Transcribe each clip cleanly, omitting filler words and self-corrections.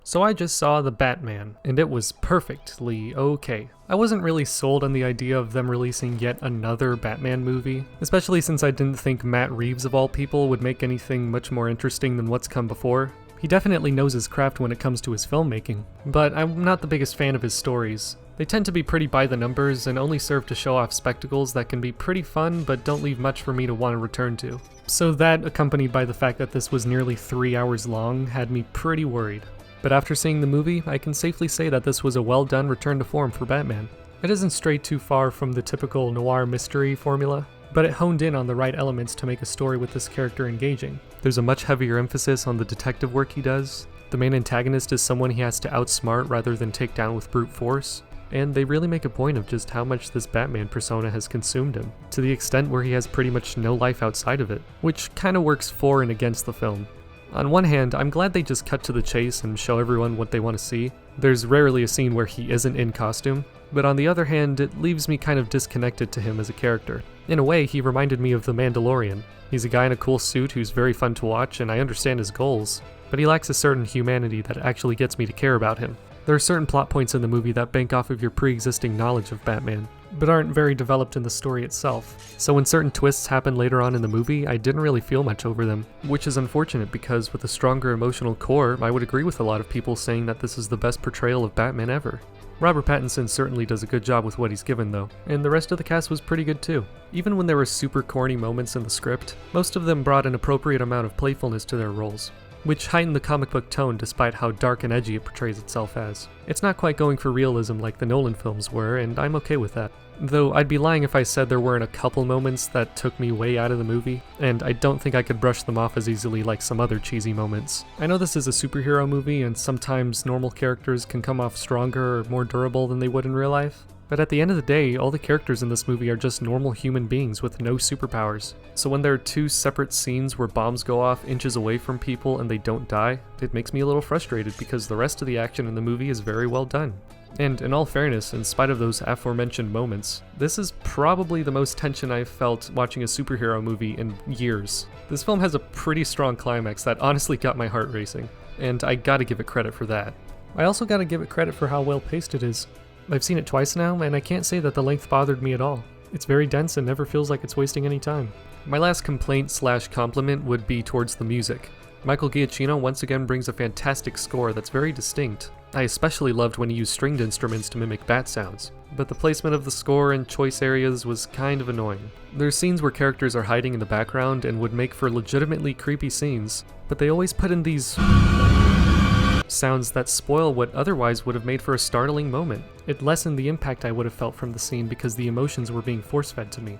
So I just saw The Batman, and it was perfectly okay. I wasn't really sold on the idea of them releasing yet another Batman movie, especially since I didn't think Matt Reeves of all people would make anything much more interesting than what's come before. He definitely knows his craft when it comes to his filmmaking, but I'm not the biggest fan of his stories. They tend to be pretty by the numbers and only serve to show off spectacles that can be pretty fun but don't leave much for me to want to return to. So that, accompanied by the fact that this was nearly 3 hours long, had me pretty worried. But after seeing the movie, I can safely say that this was a well-done return to form for Batman. It isn't strayed too far from the typical noir mystery formula, but it honed in on the right elements to make a story with this character engaging. There's a much heavier emphasis on the detective work he does, the main antagonist is someone he has to outsmart rather than take down with brute force, and they really make a point of just how much this Batman persona has consumed him, to the extent where he has pretty much no life outside of it, which kinda works for and against the film. On one hand, I'm glad they just cut to the chase and show everyone what they want to see. There's rarely a scene where he isn't in costume, but on the other hand, it leaves me kind of disconnected to him as a character. In a way, he reminded me of the Mandalorian. He's a guy in a cool suit who's very fun to watch, and I understand his goals, but he lacks a certain humanity that actually gets me to care about him. There are certain plot points in the movie that bank off of your pre-existing knowledge of Batman, but aren't very developed in the story itself. So when certain twists happen later on in the movie, I didn't really feel much over them, which is unfortunate because with a stronger emotional core, I would agree with a lot of people saying that this is the best portrayal of Batman ever. Robert Pattinson certainly does a good job with what he's given though, and the rest of the cast was pretty good too. Even when there were super corny moments in the script, most of them brought an appropriate amount of playfulness to their roles, which heightened the comic book tone despite how dark and edgy it portrays itself as. It's not quite going for realism like the Nolan films were, and I'm okay with that. Though I'd be lying if I said there weren't a couple moments that took me way out of the movie, and I don't think I could brush them off as easily like some other cheesy moments. I know this is a superhero movie, and sometimes normal characters can come off stronger or more durable than they would in real life. But at the end of the day, all the characters in this movie are just normal human beings with no superpowers. So when there are two separate scenes where bombs go off inches away from people and they don't die, it makes me a little frustrated because the rest of the action in the movie is very well done. And in all fairness, in spite of those aforementioned moments, this is probably the most tension I've felt watching a superhero movie in years. This film has a pretty strong climax that honestly got my heart racing, and I gotta give it credit for that. I also gotta give it credit for how well paced it is. I've seen it twice now, and I can't say that the length bothered me at all. It's very dense and never feels like it's wasting any time. My last complaint slash compliment would be towards the music. Michael Giacchino once again brings a fantastic score that's very distinct. I especially loved when he used stringed instruments to mimic bat sounds, but the placement of the score in choice areas was kind of annoying. There's scenes where characters are hiding in the background and would make for legitimately creepy scenes, but they always put in these sounds that spoil what otherwise would have made for a startling moment. It lessened the impact I would have felt from the scene because the emotions were being force-fed to me.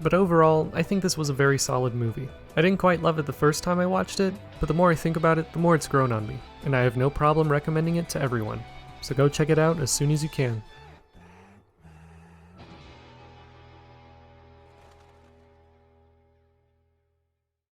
But overall, I think this was a very solid movie. I didn't quite love it the first time I watched it, but the more I think about it, the more it's grown on me, and I have no problem recommending it to everyone. So go check it out as soon as you can.